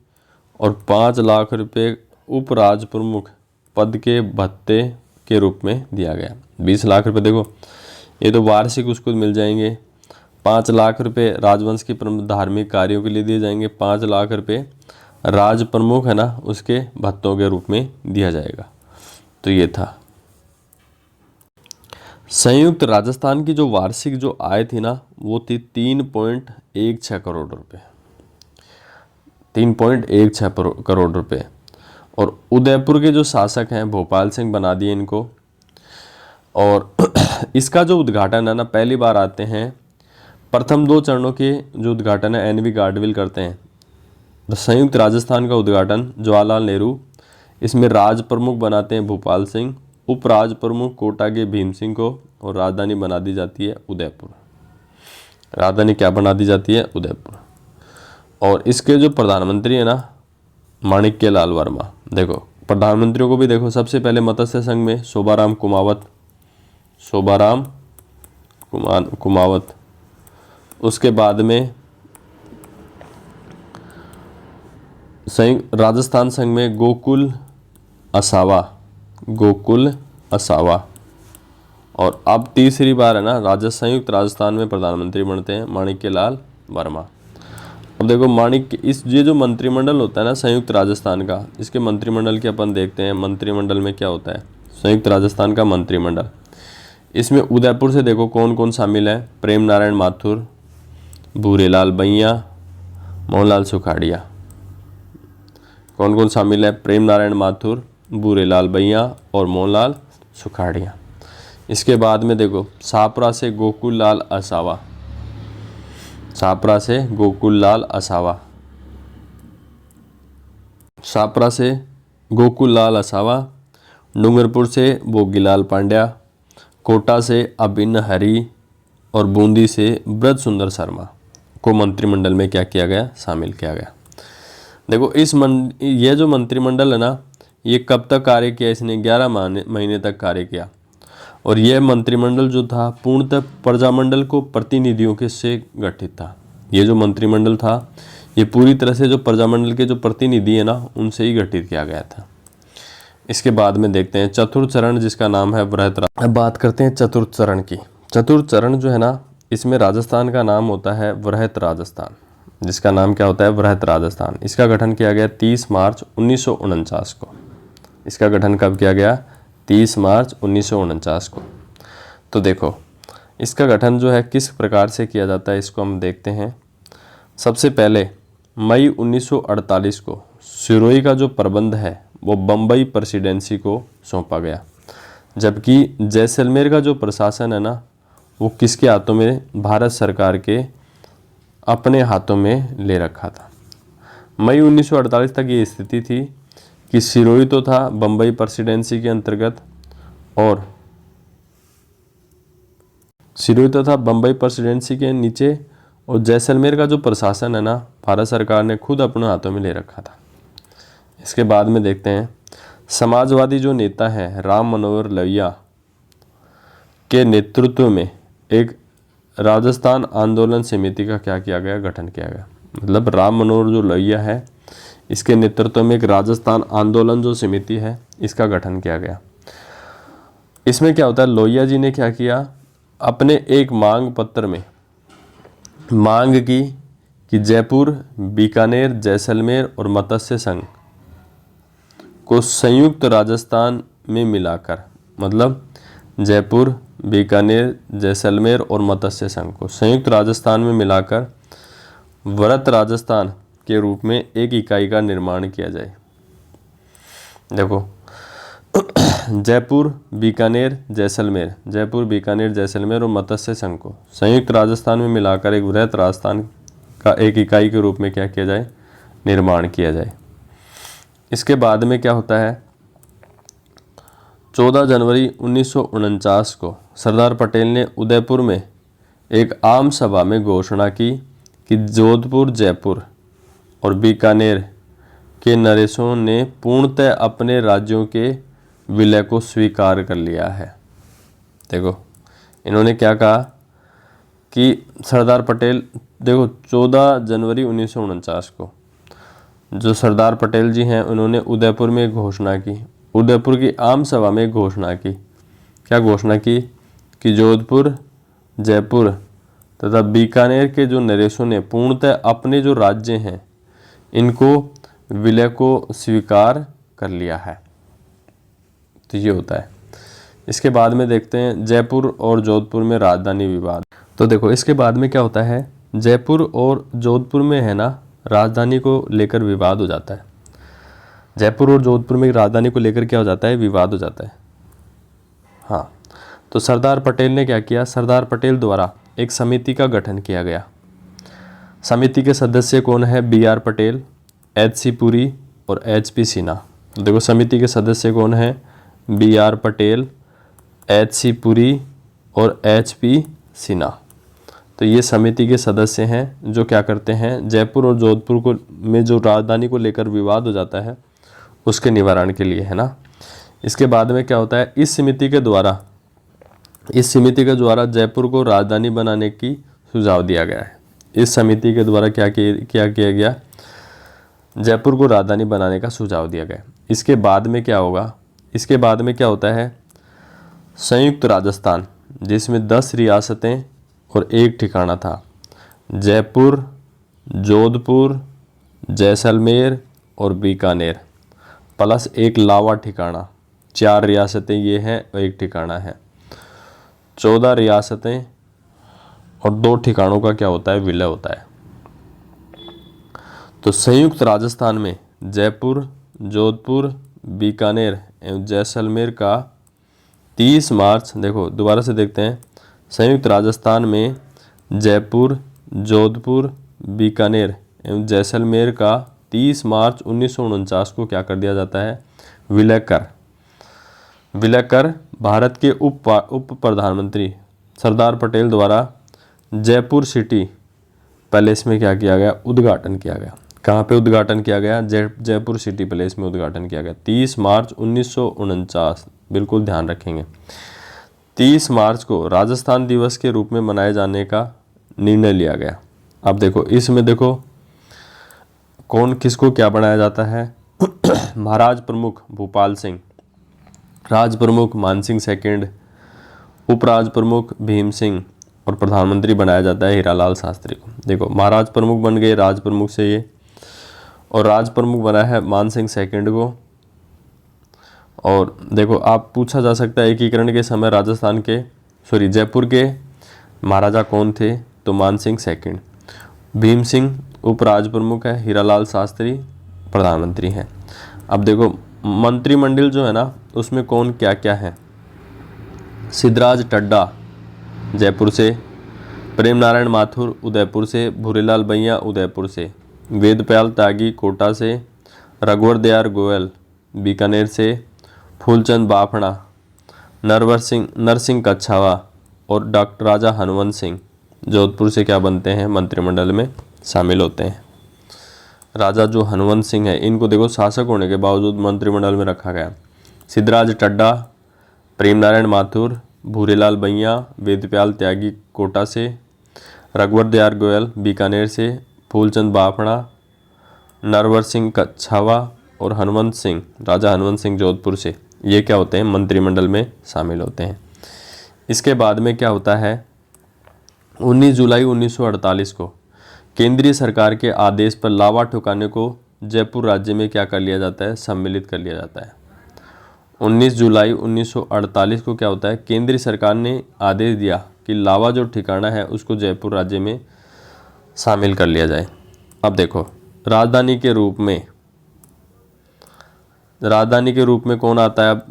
और 5 लाख रुपए उपराज प्रमुख पद के भत्ते के रूप में दिया गया। 20 लाख रुपए देखो, ये तो वार्षिक उसको मिल जाएंगे। 5 लाख रुपए राजवंश की धार्मिक कार्यों के लिए दिए जाएंगे। 5 लाख रुपए राज प्रमुख है ना, उसके भत्तों के रूप में दिया जाएगा। तो ये था। संयुक्त राजस्थान की जो वार्षिक जो आय थी ना, वो थी 3.16 करोड़ रुपए, 3.16 करोड़ रुपए। और उदयपुर के जो शासक हैं भोपाल सिंह बना दिए इनको। और इसका जो उद्घाटन है ना, पहली बार आते हैं, प्रथम 2 चरणों के जो उद्घाटन है एनवी गाडविल करते हैं। तो संयुक्त राजस्थान का उद्घाटन जवाहरलाल नेहरू, इसमें राज प्रमुख बनाते हैं भोपाल सिंह, उपराज प्रमुख कोटा के भीम सिंह को, और राजधानी बना दी जाती है उदयपुर। राजधानी क्या बना दी जाती है, उदयपुर। और इसके जो प्रधानमंत्री है ना, माणिक्य लाल वर्मा। देखो प्रधानमंत्रियों को भी देखो, सबसे पहले मत्स्य संघ में शोभाराम कुमावत, उसके बाद में राजस्थान संघ में गोकुल असावा। और अब तीसरी बार है ना, संयुक्त राजस्थान में प्रधानमंत्री बनते हैं माणिक्य लाल वर्मा। अब देखो ये जो मंत्रिमंडल होता है ना संयुक्त राजस्थान का, इसके मंत्रिमंडल के अपन देखते हैं। मंत्रिमंडल में क्या होता है, संयुक्त राजस्थान का मंत्रिमंडल, इसमें उदयपुर से देखो कौन कौन शामिल है, प्रेम नारायण माथुर, भूरेलाल भैया, मोहनलाल सुखाड़िया। कौन कौन शामिल है, प्रेम नारायण माथुर, भूरेलाल भैया और मोहनलाल सुखाड़िया। इसके बाद में देखो छापरा से गोकुल लाल असावा, डूंगरपुर से भोगीलाल पांड्या, कोटा से अभिन्न हरि और बूंदी से ब्रज सुंदर शर्मा को मंत्रिमंडल में क्या किया गया, शामिल किया गया। देखो ये जो मंत्रिमंडल है ना, ये कब तक कार्य किया, इसने 11 महीने तक कार्य किया। और यह मंत्रिमंडल जो था पूर्णतः प्रजामंडल को प्रतिनिधियों के से गठित था। ये जो मंत्रिमंडल था ये पूरी तरह से जो प्रजामंडल के जो प्रतिनिधि है ना, उनसे ही गठित किया गया था। इसके बाद में देखते हैं चतुर्थ चरण, जिसका नाम है वृहत। अब बात करते हैं चतुर्थ चरण की। चतुर्थ चरण जो है ना, इसमें राजस्थान का नाम होता है वृहत राजस्थान, जिसका नाम क्या होता है, वृहत राजस्थान। इसका गठन किया गया 30 मार्च 1949 को। इसका गठन कब किया गया, 30 मार्च 1949 को। तो देखो इसका गठन जो है किस प्रकार से किया जाता है, इसको हम देखते हैं। सबसे पहले मई 1948 को सिरोही का जो प्रबंध है वो बम्बई प्रेसिडेंसी को सौंपा गया, जबकि जैसलमेर का जो प्रशासन है ना, वो किसके हाथों में, भारत सरकार के अपने हाथों में ले रखा था। मई 1948 तक ये स्थिति थी कि सिरोही तो था बम्बई प्रेसिडेंसी के अंतर्गत, और सिरोही तो था बम्बई प्रेसिडेंसी के नीचे, और जैसलमेर का जो प्रशासन है ना, भारत सरकार ने खुद अपने हाथों में ले रखा था। इसके बाद में देखते हैं समाजवादी जो नेता है राम मनोहर लोहिया के नेतृत्व में एक राजस्थान आंदोलन समिति का क्या किया गया, गठन किया गया। मतलब राम मनोहर जो लोहिया है, इसके नेतृत्व में एक राजस्थान आंदोलन जो समिति है इसका गठन किया गया। इसमें क्या होता है, लोहिया जी ने क्या किया, अपने एक मांग पत्र में मांग की कि जयपुर, बीकानेर, जैसलमेर और मत्स्य संघ को संयुक्त राजस्थान में मिलाकर, मतलब जयपुर, बीकानेर, जैसलमेर और मत्स्य संघ को संयुक्त राजस्थान में मिलाकर वृहत राजस्थान के रूप में एक इकाई का निर्माण किया जाए। देखो जयपुर, बीकानेर, जैसलमेर, जयपुर, बीकानेर, जैसलमेर और मत्स्य संघ को संयुक्त राजस्थान में मिलाकर एक वृहत राजस्थान का एक इकाई के रूप में क्या किया जाए, निर्माण किया जाए। इसके बाद में क्या होता है, 14 जनवरी 1949 को सरदार पटेल ने उदयपुर में एक आम सभा में घोषणा की कि जोधपुर, जयपुर और बीकानेर के नरेशों ने पूर्णतः अपने राज्यों के विलय को स्वीकार कर लिया है। देखो इन्होंने क्या कहा कि सरदार पटेल, देखो 14 जनवरी 1949 को जो सरदार पटेल जी हैं उन्होंने उदयपुर में एक घोषणा की, उदयपुर की आम सभा में एक घोषणा की। क्या घोषणा की कि जोधपुर, जयपुर तथा बीकानेर के जो नरेशों ने पूर्णतः अपने जो राज्य हैं इनको विलय को स्वीकार कर लिया है। तो ये होता है। इसके बाद में देखते हैं जयपुर और जोधपुर में राजधानी विवाद। तो देखो इसके बाद में क्या होता है, जयपुर और जोधपुर में है ना राजधानी को लेकर विवाद हो जाता है। जयपुर और जोधपुर में राजधानी को लेकर क्या हो जाता है, विवाद हो जाता है। हाँ, तो सरदार पटेल ने क्या किया, सरदार पटेल द्वारा एक समिति का गठन किया गया। समिति के सदस्य कौन है, BR पटेल, HC पुरी और HP सिन्हा। देखो समिति के सदस्य कौन है, BR पटेल, HC पुरी और HP सिन्हा। तो ये समिति के सदस्य हैं जो क्या करते हैं, जयपुर और जोधपुर को में जो राजधानी को लेकर विवाद हो जाता है उसके निवारण के लिए, है ना। इसके बाद में क्या होता है, इस समिति के द्वारा जयपुर को राजधानी बनाने की सुझाव दिया गया है। इस समिति के द्वारा क्या किया गया, जयपुर को राजधानी बनाने का सुझाव दिया गया। इसके बाद में क्या होगा, इसके बाद में क्या होता है, संयुक्त राजस्थान जिसमें 10 रियासतें और एक ठिकाना था, जयपुर, जोधपुर, जैसलमेर और बीकानेर प्लस एक लावा ठिकाना, 4 रियासतें ये हैं और एक ठिकाना है। 14 रियासतें और 2 ठिकानों का क्या होता है, विलय होता है। तो संयुक्त राजस्थान में जयपुर, जोधपुर, बीकानेर एवं जैसलमेर का 30 मार्च, देखो दोबारा से देखते हैं, संयुक्त राजस्थान में जयपुर, जोधपुर, बीकानेर एवं जैसलमेर का 30 मार्च 1949 को क्या कर दिया जाता है, विलय कर भारत के उप प्रधानमंत्री सरदार पटेल द्वारा जयपुर सिटी पैलेस में क्या किया गया, उद्घाटन किया गया। कहाँ पे उद्घाटन किया गया, जयपुर सिटी पैलेस में उद्घाटन किया गया 30 मार्च 1949। बिल्कुल ध्यान रखेंगे, 30 मार्च को राजस्थान दिवस के रूप में मनाए जाने का निर्णय लिया गया। अब देखो इसमें देखो कौन किसको क्या बनाया जाता है, महाराज प्रमुख भूपाल सिंह, राज प्रमुख मानसिंह सेकंड, उपराज प्रमुख भीम सिंह और प्रधानमंत्री बनाया जाता है हीरालाल शास्त्री को। देखो महाराज प्रमुख बन गए राज प्रमुख से ये, और राज प्रमुख बना है मानसिंह सेकंड को। और देखो आप पूछा जा सकता है एकीकरण के समय जयपुर के महाराजा कौन थे, तो मानसिंह सेकंड, भीम सिंह उपराज प्रमुख है, हीरालाल शास्त्री प्रधानमंत्री हैं। अब देखो मंत्रिमंडल जो है ना उसमें कौन क्या क्या है, सिद्धराज टड्डा जयपुर से, प्रेम नारायण माथुर उदयपुर से, भूरेलाल भैया उदयपुर से, वेदपाल त्यागी कोटा से, रघुवर दयाल गोयल बीकानेर से, फूलचंद बाफड़ा, नरसिंह कच्छावा और डॉक्टर राजा हनुवंत सिंह जोधपुर से क्या बनते हैं, मंत्रिमंडल में शामिल होते हैं। राजा जो हनुवंत सिंह है इनको देखो शासक होने के बावजूद मंत्रिमंडल में रखा गया। सिद्धराज टड्डा, प्रेम नारायण माथुर, भूरेलाल भैया, वेदपाल त्यागी कोटा से, रघुवर दयाल गोयल बीकानेर से, फूलचंद बाफड़ा, नरवर सिंह कच्छावा और हनुमंत सिंह, राजा हनुमंत सिंह जोधपुर से, ये क्या होते हैं, मंत्रिमंडल में शामिल होते हैं। इसके बाद में क्या होता है, 19 जुलाई 1948 को केंद्रीय सरकार के आदेश पर लावा ठिकाने को जयपुर राज्य में क्या कर लिया जाता है, सम्मिलित कर लिया जाता है। 19 जुलाई 1948 को क्या होता है, केंद्रीय सरकार ने आदेश दिया कि लावा जो ठिकाना है उसको जयपुर राज्य में शामिल कर लिया जाए। अब देखो, राजधानी के रूप में कौन आता है, अब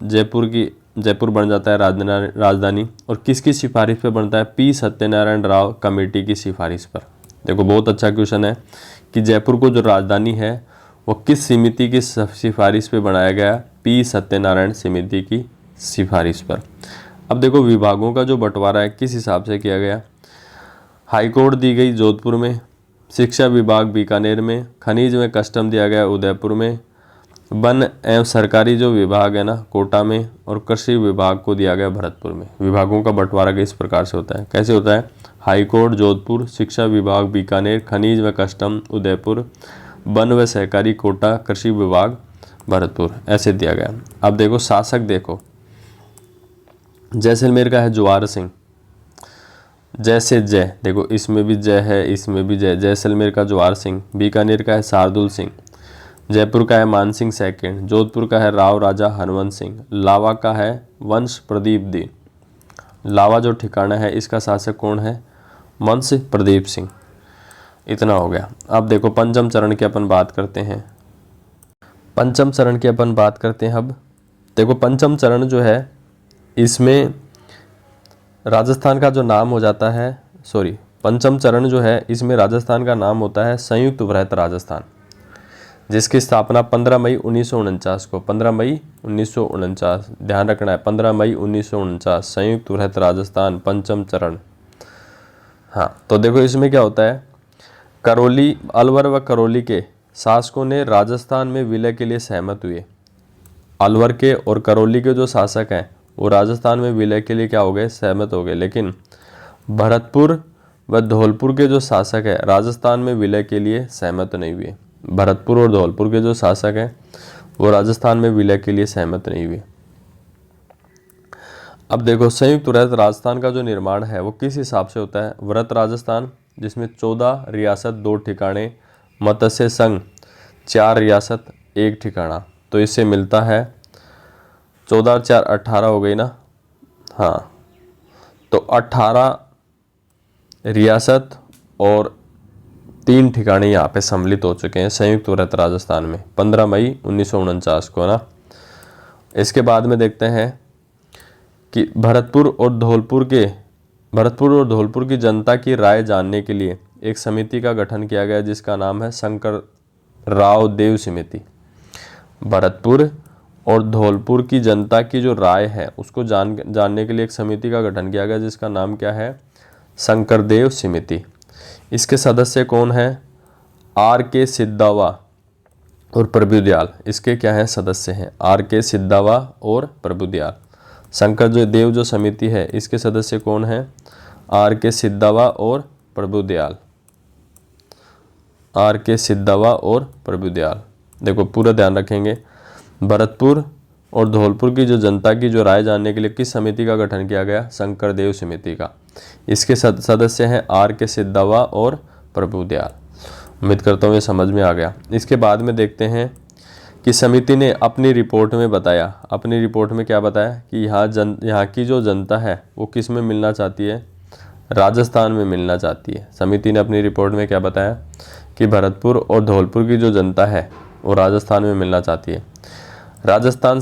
जयपुर बन जाता है राजधानी, और किसकी सिफारिश पर बनता है, पी सत्यनारायण राव कमेटी की सिफारिश पर। देखो बहुत अच्छा क्वेश्चन है कि जयपुर को जो राजधानी है वो किस समिति की सिफारिश पे बनाया गया, पी सत्यनारायण समिति की सिफारिश पर। अब देखो विभागों का जो बंटवारा है किस हिसाब से किया गया, हाईकोर्ट दी गई जोधपुर में, शिक्षा विभाग बीकानेर में, खनिज में कस्टम दिया गया उदयपुर में, वन एवं सरकारी जो विभाग है ना कोटा में, और कृषि विभाग को दिया गया भरतपुर में। विभागों का बंटवारा किस प्रकार से होता है, कैसे होता है, हाईकोर्ट जोधपुर, शिक्षा विभाग बीकानेर, खनिज व कस्टम उदयपुर, वन व सहकारी कोटा, कृषि विभाग भरतपुर, ऐसे दिया गया। अब देखो शासक, देखो जैसलमेर का है जवाहर सिंह, जैसे जय, देखो इसमें भी जय है, इसमें भी जय, जैसलमेर का जवाहर सिंह, बीकानेर का है शार्दुल सिंह, जयपुर का है मानसिंह सेकंड, जोधपुर का है राव राजा हनुमंत सिंह, लावा का है वंश प्रदीप दीन। लावा जो ठिकाना है इसका शासक कौन है, वंश प्रदीप सिंह। इतना हो गया। अब देखो पंचम चरण की अपन बात करते हैं। अब देखो पंचम चरण जो है इसमें राजस्थान का जो नाम हो जाता है, पंचम चरण जो है इसमें राजस्थान का नाम होता है संयुक्त वृहत राजस्थान, जिसकी स्थापना 15 मई 1949 को, 15 मई 1949, ध्यान रखना है 15 मई 1949, संयुक्त वृहत राजस्थान पंचम चरण। हाँ, तो देखो इसमें क्या होता है, करौली, अलवर व करौली के शासकों ने राजस्थान में विलय के लिए सहमत हुए। अलवर के और करौली के जो शासक हैं वो राजस्थान में विलय के लिए क्या हो गए, सहमत हो गए, लेकिन भरतपुर व धौलपुर के जो शासक है राजस्थान में विलय के लिए सहमत नहीं हुए। भरतपुर और धौलपुर के जो शासक हैं वो राजस्थान में विलय के लिए सहमत नहीं हुए। अब देखो संयुक्त वृहत राजस्थान का जो निर्माण है वो किस हिसाब से होता है, वृहत राजस्थान जिसमें 14 रियासत 2 ठिकाने, मत्स्य संघ 4 रियासत 1 ठिकाना, तो इससे मिलता है 14 और 4 18 हो गई ना। हाँ, तो 18 रियासत और 3 ठिकाने यहाँ पे सम्मिलित हो चुके हैं संयुक्त वृहत राजस्थान में 15 मई 1949 को ना। इसके बाद में देखते हैं कि भरतपुर और धौलपुर की जनता की राय जानने के लिए एक समिति का गठन किया गया जिसका नाम है शंकर राव देव समिति। भरतपुर और धौलपुर की जनता की जो राय है उसको जानने के लिए एक समिति का गठन किया गया जिसका नाम क्या है, शंकरदेव समिति। इसके सदस्य कौन है, आर के सिद्धावा और प्रभुदयाल, इसके क्या हैं सदस्य हैं, आर के सिद्धावा और प्रभुदयाल। शंकर जो देव जो समिति है इसके सदस्य कौन हैं, आर के सिद्धावा और प्रभुदयाल, आर के सिद्धावा और प्रभुदयाल। देखो पूरा ध्यान रखेंगे, भरतपुर और धौलपुर की जो जनता की जो राय जानने के लिए किस समिति का गठन किया गया, शंकरदेव समिति का। इसके सदस्य हैं आर के सिद्धावा और प्रभुदयाल। उम्मीद करता हूँ ये समझ में आ गया। इसके बाद में देखते हैं कि समिति ने अपनी रिपोर्ट में बताया, अपनी रिपोर्ट में क्या बताया कि यहाँ की जो जनता है वो किस में मिलना चाहती है, राजस्थान में मिलना चाहती है। समिति ने अपनी रिपोर्ट में क्या बताया कि भरतपुर और धौलपुर की जो जनता है वो राजस्थान में मिलना चाहती है। राजस्थान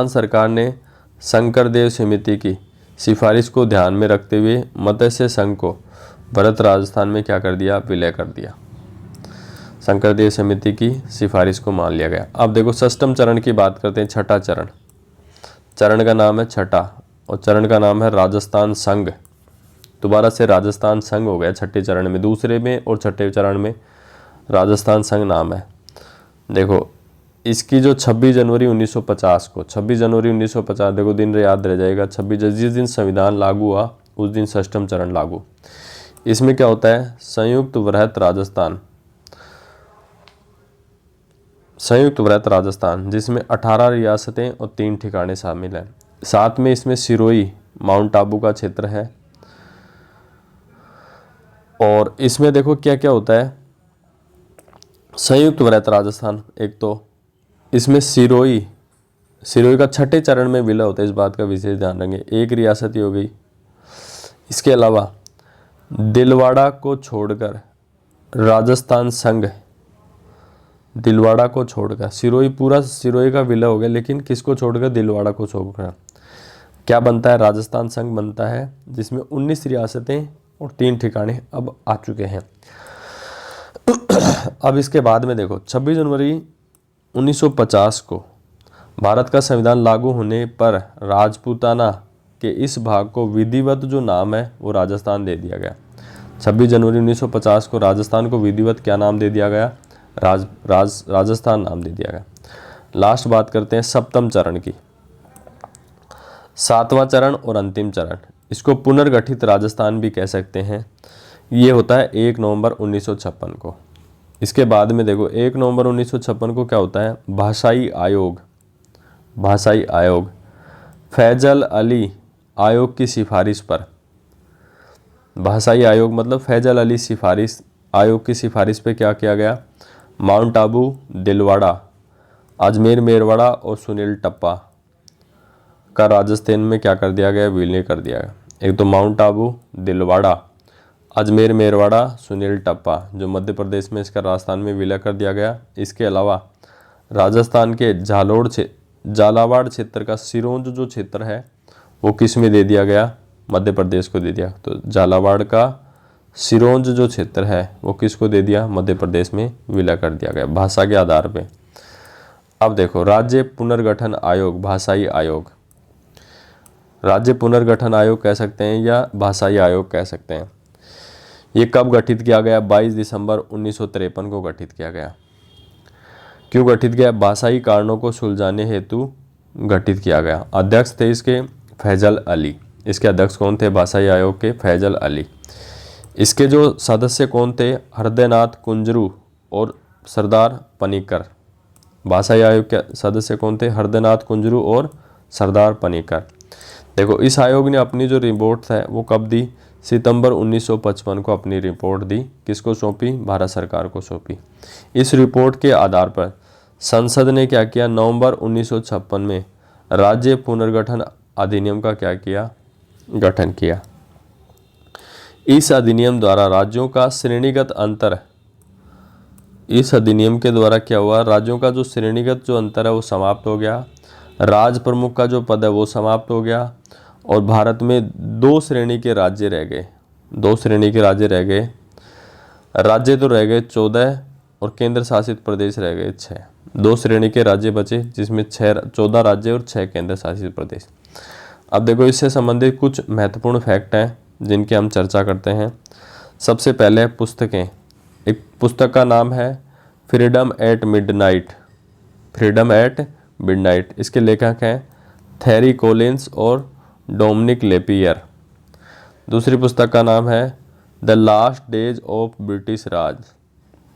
सरकार ने शंकरदेव समिति की सिफारिश को ध्यान में रखते हुए मत्स्य संघ को भरत राजस्थान में क्या कर दिया, विलय कर दिया। शंकरदेव समिति की सिफारिश को मान लिया गया। अब देखो षष्ठम चरण की बात करते हैं, छठा चरण का नाम है छठा और चरण का नाम है राजस्थान संघ। दोबारा से राजस्थान संघ हो गया छठे चरण में, दूसरे में और छठे चरण में राजस्थान संघ नाम है। देखो इसकी जो 26 जनवरी 1950 को, 26 जनवरी 1950 देखो दिन याद रह जाएगा, 26 जिस दिन संविधान लागू हुआ उस दिन षष्ठम चरण लागू। इसमें क्या होता है, संयुक्त वृहत राजस्थान जिसमें 18 रियासतें और 3 ठिकाने शामिल हैं। साथ में इसमें सिरोही माउंट आबू का क्षेत्र है। और इसमें देखो क्या क्या होता है, संयुक्त वृहत राजस्थान, एक तो इसमें सिरोही का छठे चरण में विलय होता है, इस बात का विशेष ध्यान रखेंगे, एक रियासत ही हो गई। इसके अलावा दिलवाड़ा को छोड़कर राजस्थान संघ, दिलवाड़ा को छोड़कर सिरोही का विलय हो गया, लेकिन किसको छोड़कर, दिलवाड़ा को छोड़कर क्या बनता है, राजस्थान संघ बनता है, जिसमें 19 रियासतें और 3 ठिकाने अब आ चुके हैं। अब इसके बाद में देखो 26 जनवरी 1950 को भारत का संविधान लागू होने पर राजपूताना के इस भाग को विधिवत जो नाम है वो राजस्थान दे दिया गया। 26 जनवरी 1950 को राजस्थान को विधिवत क्या नाम दे दिया गया, राजस्थान नाम दे दिया गया। लास्ट बात करते हैं सप्तम चरण की। 7वां चरण और अंतिम चरण, इसको पुनर्गठित राजस्थान भी कह सकते हैं। ये होता है 1 नवंबर 1956 को। इसके बाद में देखो 1 नवंबर 1956 को क्या होता है, भाषाई आयोग फैजल अली आयोग की सिफारिश पर, भाषाई आयोग मतलब फैजल अली आयोग की सिफारिश पे क्या किया गया, माउंट आबू, दिलवाड़ा, अजमेर मेरवाड़ा और सुनील टप्पा का राजस्थान में क्या कर दिया गया, विलय कर दिया गया। एक तो माउंट आबू, दिलवाड़ा, अजमेर मेरवाड़ा, सुनील टप्पा जो मध्य प्रदेश में, इसका राजस्थान में विलय कर दिया गया। इसके अलावा राजस्थान के झालावाड़ क्षेत्र का सिरोंज जो क्षेत्र है वो किस में दे दिया गया, मध्य प्रदेश को दे दिया। तो झालावाड़ का सिरोंज जो क्षेत्र है वो किसको दे दिया, मध्य प्रदेश में विलय कर दिया गया भाषा के आधार पे। अब देखो राज्य पुनर्गठन आयोग, भाषाई आयोग, राज्य पुनर्गठन आयोग कह सकते हैं या भाषाई आयोग कह सकते हैं। ये कब गठित किया गया, 22 दिसंबर 1953 को गठित किया गया। क्यों गठित किया, भाषाई कारणों को सुलझाने हेतु गठित किया गया। अध्यक्ष थे इसके फैजल अली, इसके अध्यक्ष कौन थे, भाषाई आयोग के फैजल अली। इसके जो सदस्य कौन थे, हृदयनाथ कुंजरू और सरदार पनिकर। भाषाई आयोग के सदस्य कौन थे, हृदयनाथ कुंजरू और सरदार पनिकर। देखो इस आयोग ने अपनी जो रिपोर्ट है वो कब दी, सितंबर 1955 को अपनी रिपोर्ट दी, किसको सौंपी, भारत सरकार को सौंपी। इस रिपोर्ट के आधार पर संसद ने क्या किया, नवंबर 1956 में राज्य पुनर्गठन अधिनियम का क्या किया, गठन किया। इस अधिनियम द्वारा राज्यों का श्रेणीगत अंतर, इस अधिनियम के द्वारा क्या हुआ, राज्यों का जो श्रेणीगत जो अंतर है वो समाप्त हो गया। राज प्रमुख का जो पद है वो समाप्त हो गया और भारत में 2 श्रेणी के राज्य रह गए, 2 श्रेणी के राज्य रह गए। राज्य तो रह गए 14 और केंद्र शासित प्रदेश रह गए 6। 2 श्रेणी के राज्य बचे जिसमें 14 राज्य और 6 केंद्र शासित प्रदेश। अब देखो इससे संबंधित कुछ महत्वपूर्ण फैक्ट हैं जिनकी हम चर्चा करते हैं। सबसे पहले पुस्तकें, एक पुस्तक का नाम है freedom at midnight, freedom at midnight, इसके लेखक हैं थैरी कॉलिंस और डोमिनिक लेपियर। दूसरी पुस्तक का नाम है the last days of British Raj,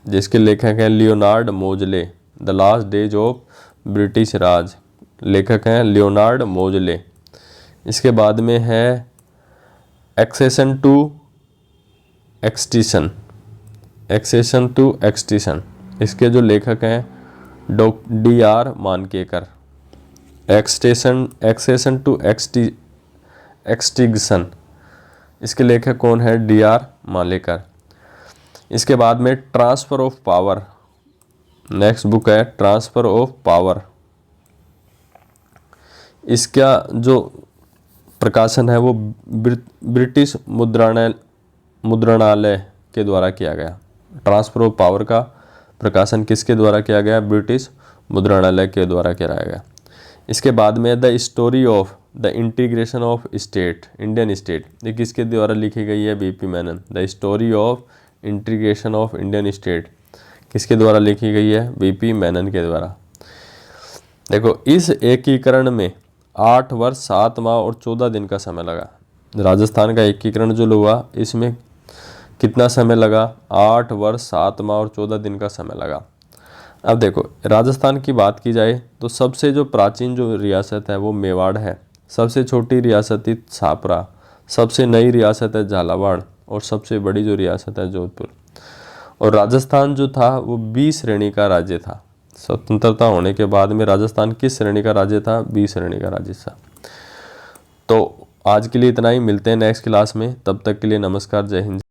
जिसके लेखक हैं Leonard Mosley. The last days of British Raj, लेखक हैं लियोनार्ड मोजले। इसके बाद में है accession to extinction, accession to extinction, इसके जो लेखक हैं DR Mankekar. Accession to extinction, इसके लेखक कौन है, DR मानकेकर। इसके बाद में transfer of power, next book है ट्रांसफर ऑफ पावर। इसका जो प्रकाशन है वो ब्रिटिश मुद्रणालय के द्वारा किया गया। ट्रांसफर ऑफ पावर का प्रकाशन किसके द्वारा किया गया, ब्रिटिश मुद्रणालय के द्वारा कराया गया। इसके बाद में the story of the integration of state, Indian state, ये किसके द्वारा लिखी गई है, BP Menon. The story of integration of Indian state किसके द्वारा लिखी गई है, BP मेनन के द्वारा। देखो इस एकीकरण में 8 वर्ष 7 माह और 14 दिन का समय लगा। राजस्थान का एकीकरण जो हुआ इसमें कितना समय लगा? 8 वर्ष 7 माह और 14 दिन का समय लगा। अब देखो राजस्थान की बात की जाए तो सबसे जो प्राचीन जो रियासत है वो मेवाड़ है, सबसे छोटी रियासत थी छापरा, सबसे नई रियासत है झालावाड़ और सबसे बड़ी जो रियासत है जोधपुर। और राजस्थान जो था वो 20 श्रेणी का राज्य था। स्वतंत्रता होने के बाद में राजस्थान किस श्रेणी का राज्य था? 20 श्रेणी का राज्य था। तो आज के लिए इतना ही, मिलते हैं नेक्स्ट क्लास में, तब तक के लिए नमस्कार, जय हिंद।